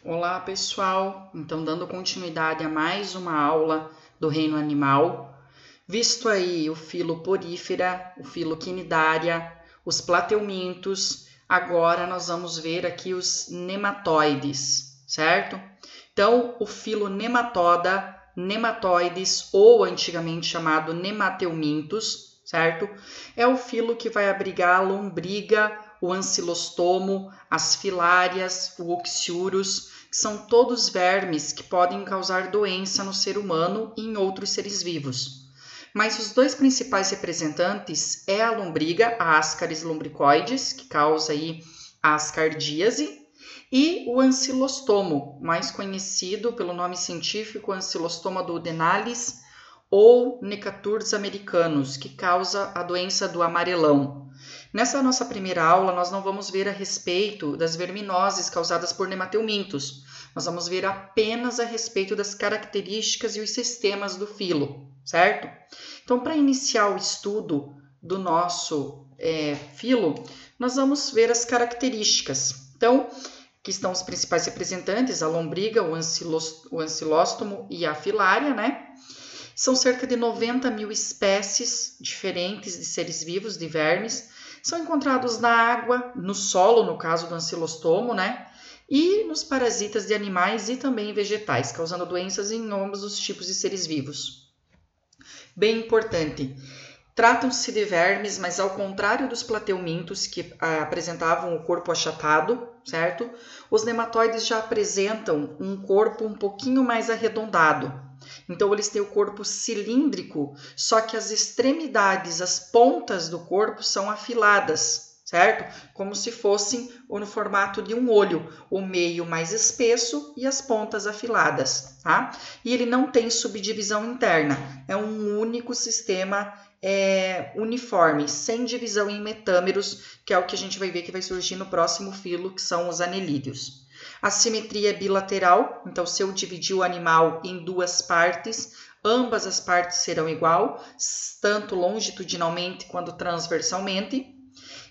Olá pessoal, então dando continuidade a mais uma aula do reino animal, visto aí o filo Porífera, o filo Quinidária, os plateumintos, agora nós vamos ver aqui os nematóides, certo? Então o filo Nematoda, nematóides ou antigamente chamado nemateumintos, certo? É o filo que vai abrigar a lombriga, o ancilostomo, as filárias, o oxiurus, que são todos vermes que podem causar doença no ser humano e em outros seres vivos. Mas os dois principais representantes é a lombriga, a Ascaris lumbricoides, que causa aí a ascardíase, e o ancilostomo, mais conhecido pelo nome científico Ancilostoma duodenalis ou Necaturs americanus, que causa a doença do amarelão. Nessa nossa primeira aula, nós não vamos ver a respeito das verminoses causadas por nemateumintos. Nós vamos ver apenas a respeito das características e os sistemas do filo, certo? Então, para iniciar o estudo do nosso filo, nós vamos ver as características. Então, que estão os principais representantes, a lombriga, o ancilóstomo e a filária, né? São cerca de 90 mil espécies diferentes de seres vivos, de vermes. São encontrados na água, no solo, no caso do ancilostomo, né? E nos parasitas de animais e também vegetais, causando doenças em ambos os tipos de seres vivos. Bem importante, tratam-se de vermes, mas ao contrário dos plateumintos, que apresentavam o corpo achatado, certo? Os nematóides já apresentam um corpo um pouquinho mais arredondado. Então, eles têm o corpo cilíndrico, só que as extremidades, as pontas do corpo são afiladas, certo? Como se fossem no formato de um olho, o meio mais espesso e as pontas afiladas, tá? E ele não tem subdivisão interna, é um único sistema uniforme, sem divisão em metâmeros, que é o que a gente vai ver que vai surgir no próximo filo, que são os anelídeos. A simetria é bilateral, então se eu dividir o animal em duas partes, ambas as partes serão igual, tanto longitudinalmente quanto transversalmente.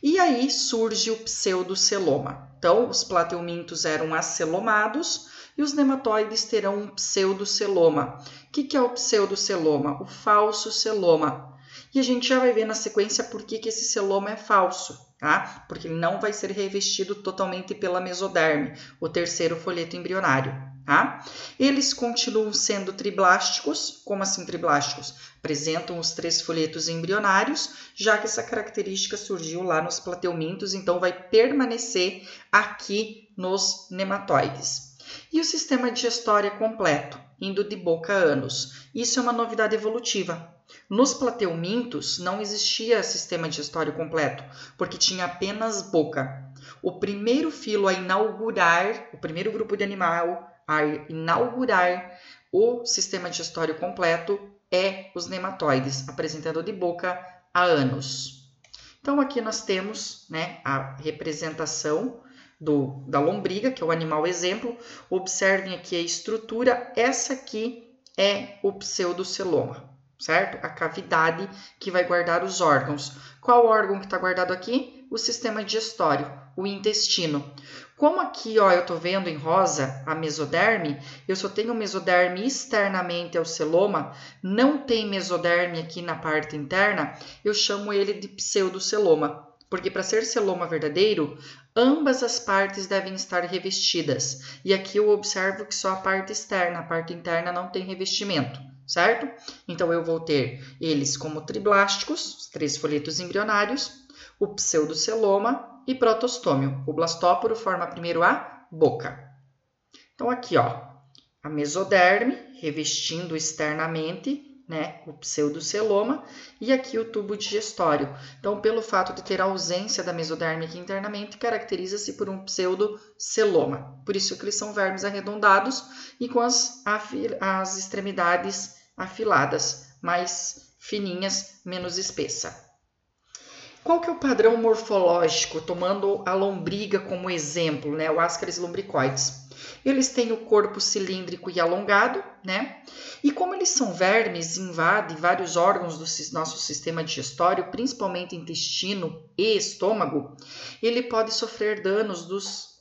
E aí surge o pseudoceloma. Então, os plateumintos eram acelomados e os nematóides terão um pseudoceloma. O que é o pseudoceloma? O falso celoma. E a gente já vai ver na sequência por que esse celoma é falso, tá? Porque ele não vai ser revestido totalmente pela mesoderme, o terceiro folheto embrionário, tá? Eles continuam sendo triblásticos. Como assim triblásticos? Apresentam os 3 folhetos embrionários, já que essa característica surgiu lá nos plateumintos, então vai permanecer aqui nos nematóides. E o sistema digestório é completo, indo de boca a ânus. Isso é uma novidade evolutiva. Nos plateumintos não existia sistema digestório completo, porque tinha apenas boca. O primeiro filo a inaugurar, o primeiro grupo de animal a inaugurar o sistema digestório completo é os nematóides, apresentando de boca a ânus. Então aqui nós temos, né, a representação da lombriga, que é o animal exemplo. Observem aqui a estrutura, essa aqui é o pseudoceloma, certo? A cavidade que vai guardar os órgãos. Qual órgão que está guardado aqui? O sistema digestório, o intestino. Como aqui, ó, eu estou vendo em rosa a mesoderme, eu só tenho mesoderme externamente ao celoma, não tem mesoderme aqui na parte interna, eu chamo ele de pseudoceloma. Porque para ser celoma verdadeiro, ambas as partes devem estar revestidas. E aqui eu observo que só a parte externa, a parte interna não tem revestimento, certo? Então eu vou ter eles como triblásticos, os 3 folhetos embrionários, o pseudoceloma e protostômio. O blastóporo forma primeiro a boca. Então aqui, ó, a mesoderme revestindo externamente, né, o pseudoceloma, e aqui o tubo digestório. Então, pelo fato de ter a ausência da mesoderme aqui internamente, caracteriza-se por um pseudoceloma. Por isso que eles são vermes arredondados e com as extremidades afiladas, mais fininhas, menos espessa. Qual que é o padrão morfológico, tomando a lombriga como exemplo, né, o Ascaris lumbricoides? Eles têm o corpo cilíndrico e alongado, né? E como eles são vermes, invadem vários órgãos do nosso sistema digestório, principalmente intestino e estômago, ele pode sofrer danos dos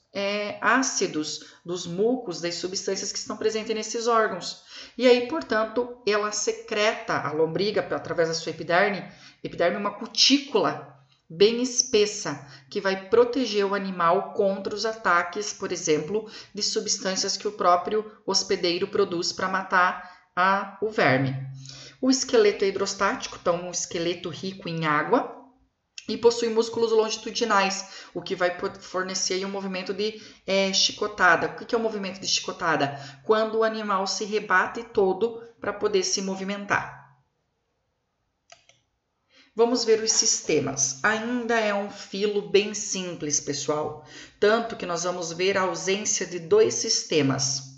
ácidos dos mucos, das substâncias que estão presentes nesses órgãos. E aí, portanto, ela secreta a lombriga através da sua epiderme. Epiderme é uma cutícula bem espessa que vai proteger o animal contra os ataques, por exemplo, de substâncias que o próprio hospedeiro produz para matar o verme. O esqueleto é hidrostático, então um esqueleto rico em água, e possui músculos longitudinais, o que vai fornecer aí um movimento de chicotada. O que é o movimento de chicotada? Quando o animal se rebate todo para poder se movimentar. Vamos ver os sistemas. Ainda é um filo bem simples, pessoal. Tanto que nós vamos ver a ausência de 2 sistemas.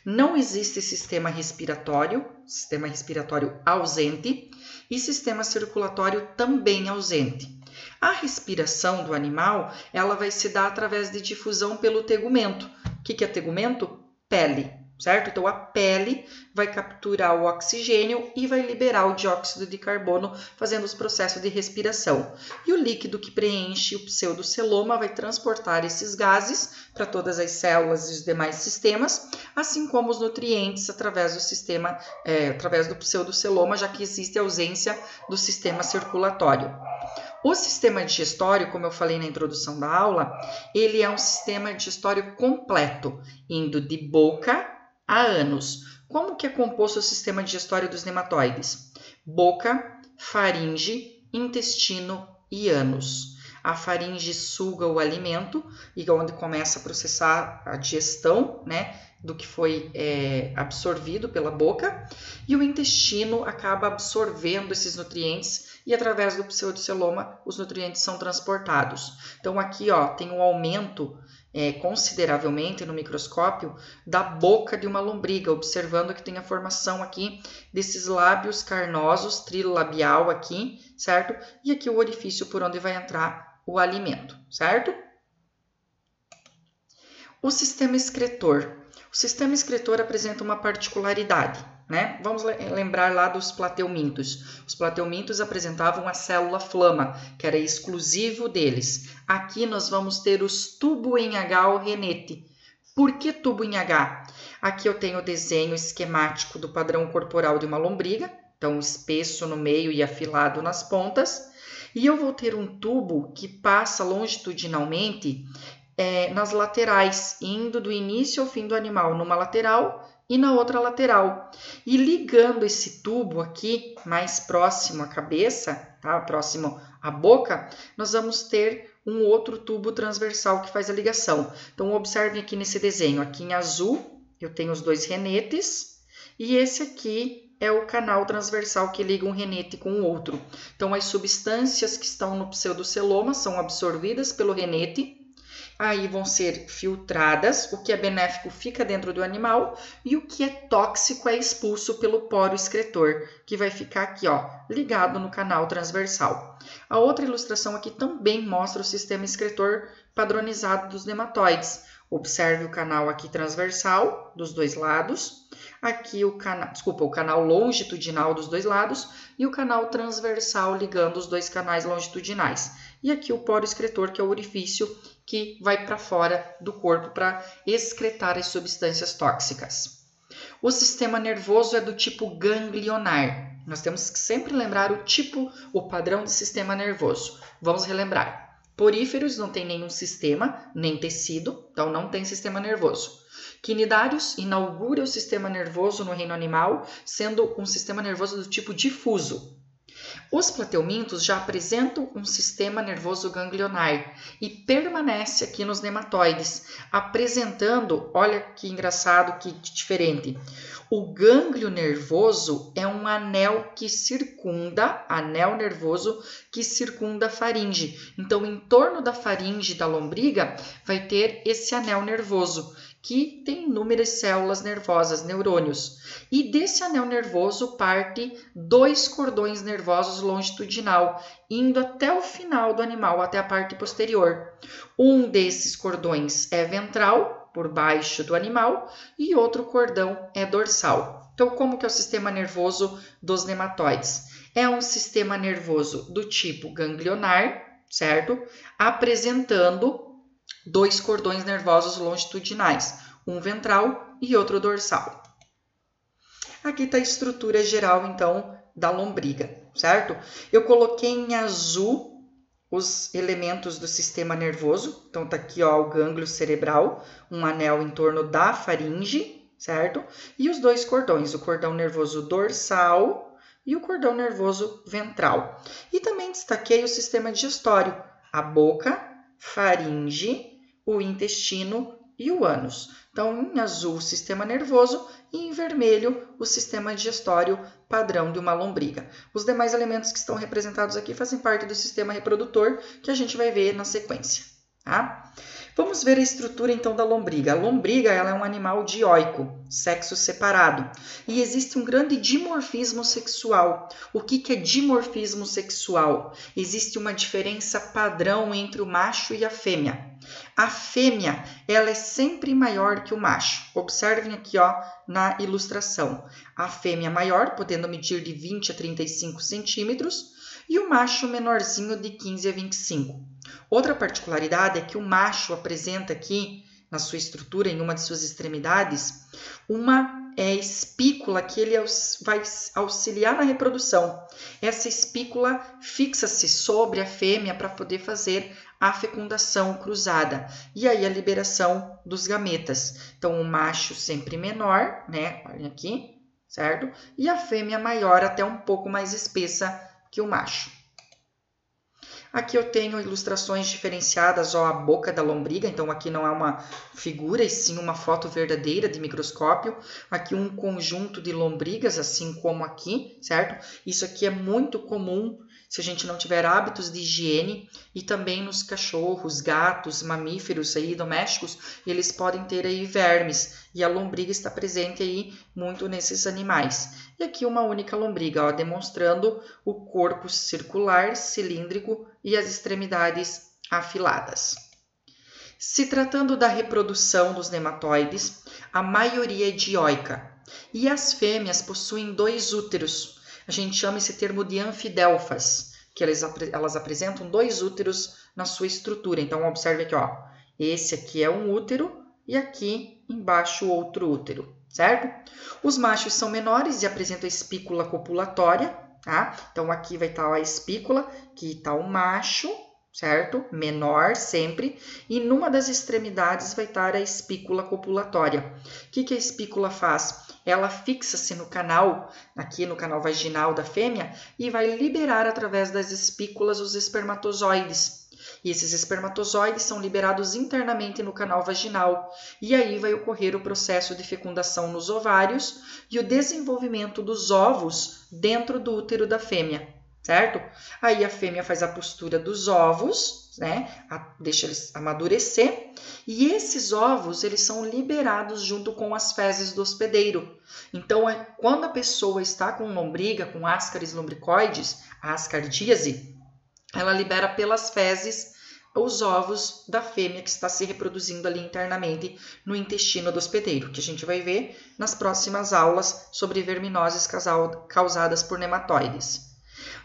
Não existe sistema respiratório ausente, e sistema circulatório também ausente. A respiração do animal, ela vai se dar através de difusão pelo tegumento. O que é tegumento? Pele, certo? Então, a pele vai capturar o oxigênio e vai liberar o dióxido de carbono, fazendo os processos de respiração. E o líquido que preenche o pseudoceloma vai transportar esses gases para todas as células e os demais sistemas, assim como os nutrientes através do pseudoceloma, já que existe ausência do sistema circulatório. O sistema digestório, como eu falei na introdução da aula, ele é um sistema digestório completo, indo de boca a ânus. Como que é composto o sistema digestório dos nematóides? Boca, faringe, intestino e ânus. A faringe suga o alimento, e onde começa a processar a digestão, né, do que foi absorvido pela boca, e o intestino acaba absorvendo esses nutrientes e através do pseudoceloma os nutrientes são transportados. Então aqui tem um aumento consideravelmente no microscópio da boca de uma lombriga, observando que tem a formação aqui desses lábios carnosos, trilolabial aqui, certo? E aqui o orifício por onde vai entrar o alimento, certo? O sistema excretor. O sistema excretor apresenta uma particularidade, né? Vamos lembrar lá dos plateumintos. Os plateumintos apresentavam a célula flama, que era exclusivo deles. Aqui nós vamos ter os tubo em H ou renete. Por que tubo em H? Aqui eu tenho o desenho esquemático do padrão corporal de uma lombriga, então espesso no meio e afilado nas pontas. E eu vou ter um tubo que passa longitudinalmente nas laterais, indo do início ao fim do animal, numa lateral e na outra lateral. E ligando esse tubo aqui, mais próximo à cabeça, tá? Próximo à boca, nós vamos ter um outro tubo transversal que faz a ligação. Então, observem aqui nesse desenho, aqui em azul, eu tenho os 2 renetes, e esse aqui é o canal transversal que liga um renete com o outro. Então, as substâncias que estão no pseudoceloma são absorvidas pelo renete, aí vão ser filtradas, o que é benéfico fica dentro do animal e o que é tóxico é expulso pelo poro excretor, que vai ficar aqui, ligado no canal transversal. A outra ilustração aqui também mostra o sistema excretor padronizado dos nematóides. Observe o canal aqui transversal dos 2 lados, aqui o canal longitudinal dos 2 lados e o canal transversal ligando os 2 canais longitudinais. E aqui o poro excretor, que é o orifício que vai para fora do corpo para excretar as substâncias tóxicas. O sistema nervoso é do tipo ganglionar. Nós temos que sempre lembrar o padrão de sistema nervoso. Vamos relembrar. Poríferos não tem nenhum sistema, nem tecido, então não tem sistema nervoso. Quinidários inaugura o sistema nervoso no reino animal, sendo um sistema nervoso do tipo difuso. Os plateumintos já apresentam um sistema nervoso ganglionar e permanece aqui nos nematóides, apresentando, olha que engraçado, que diferente. O gânglio nervoso é um anel nervoso que circunda a faringe. Então, em torno da faringe da lombriga vai ter esse anel nervoso, que tem inúmeras células nervosas, neurônios. E desse anel nervoso parte 2 cordões nervosos longitudinal, indo até o final do animal, até a parte posterior. Um desses cordões é ventral, por baixo do animal, e outro cordão é dorsal. Então, como que é o sistema nervoso dos nematóides? É um sistema nervoso do tipo ganglionar, certo? Apresentando 2 cordões nervosos longitudinais, um ventral e outro dorsal. Aqui está a estrutura geral, então, da lombriga, certo? Eu coloquei em azul os elementos do sistema nervoso. Então, tá aqui, ó, o gânglio cerebral, um anel em torno da faringe, certo? E os 2 cordões, o cordão nervoso dorsal e o cordão nervoso ventral. E também destaquei o sistema digestório, a boca, faringe, o intestino e o ânus. Então, em azul, o sistema nervoso e em vermelho, o sistema digestório padrão de uma lombriga. Os demais elementos que estão representados aqui fazem parte do sistema reprodutor, que a gente vai ver na sequência, tá? Vamos ver a estrutura, então, da lombriga. A lombriga ela é um animal dioico, sexo separado. E existe um grande dimorfismo sexual. O que é dimorfismo sexual? Existe uma diferença padrão entre o macho e a fêmea. A fêmea ela é sempre maior que o macho. Observem aqui, ó, na ilustração. A fêmea maior, podendo medir de 20 a 35 centímetros, e o macho menorzinho de 15 a 25. Outra particularidade é que o macho apresenta aqui, na sua estrutura, em uma de suas extremidades, uma espícula que ele vai auxiliar na reprodução. Essa espícula fixa-se sobre a fêmea para poder fazer a fecundação cruzada e aí a liberação dos gametas. Então, o macho sempre menor, né? Olhem aqui, certo? E a fêmea maior, até um pouco mais espessa que o macho. Aqui eu tenho ilustrações diferenciadas, ó, a boca da lombriga, então aqui não é uma figura, e sim uma foto verdadeira de microscópio. Aqui um conjunto de lombrigas, assim como aqui, certo? Isso aqui é muito comum se a gente não tiver hábitos de higiene, e também nos cachorros, gatos, mamíferos aí domésticos, eles podem ter aí vermes, e a lombriga está presente aí muito nesses animais. E aqui uma única lombriga, ó, demonstrando o corpo circular, cilíndrico e as extremidades afiladas. Se tratando da reprodução dos nematóides, a maioria é dioica, e as fêmeas possuem 2 úteros. A gente chama esse termo de anfidelfas, que elas apresentam 2 úteros na sua estrutura. Então, observe aqui, ó, esse aqui é um útero e aqui embaixo outro útero, certo? Os machos são menores e apresentam a espícula copulatória, tá? Então, aqui vai estar a espícula, que está o macho, certo? Menor sempre. E numa das extremidades vai estar a espícula copulatória. O que a espícula faz? Ela fixa-se no canal, aqui no canal vaginal da fêmea, e vai liberar através das espículas os espermatozoides. E esses espermatozoides são liberados internamente no canal vaginal. E aí vai ocorrer o processo de fecundação nos ovários e o desenvolvimento dos ovos dentro do útero da fêmea, certo? Aí a fêmea faz a postura dos ovos, né? Deixa eles amadurecer, e esses ovos eles são liberados junto com as fezes do hospedeiro. Então, quando a pessoa está com lombriga, com ascaris lombricoides, a ascardíase, ela libera pelas fezes os ovos da fêmea que está se reproduzindo ali internamente no intestino do hospedeiro, que a gente vai ver nas próximas aulas sobre verminoses causadas por nematóides.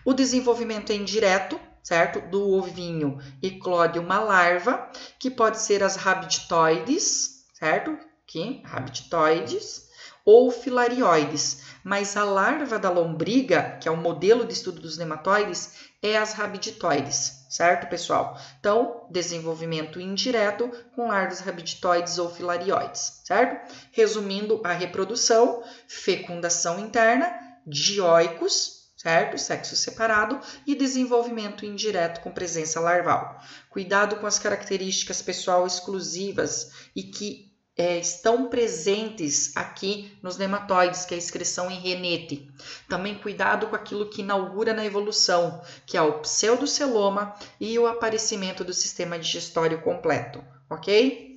O desenvolvimento é indireto, certo? Do ovinho eclode uma larva, que pode ser as rabditoides, certo? Aqui, rabditoides, ou filarioides. Mas a larva da lombriga, que é o modelo de estudo dos nematóides, é as rabditoides, certo, pessoal? Então, desenvolvimento indireto com larvas rabditoides ou filarioides, certo? Resumindo a reprodução, fecundação interna, dioicos, certo? Sexo separado, e desenvolvimento indireto com presença larval. Cuidado com as características pessoal exclusivas e que estão presentes aqui nos nematóides, que é a excreção em renete. Também cuidado com aquilo que inaugura na evolução, que é o pseudoceloma e o aparecimento do sistema digestório completo, ok?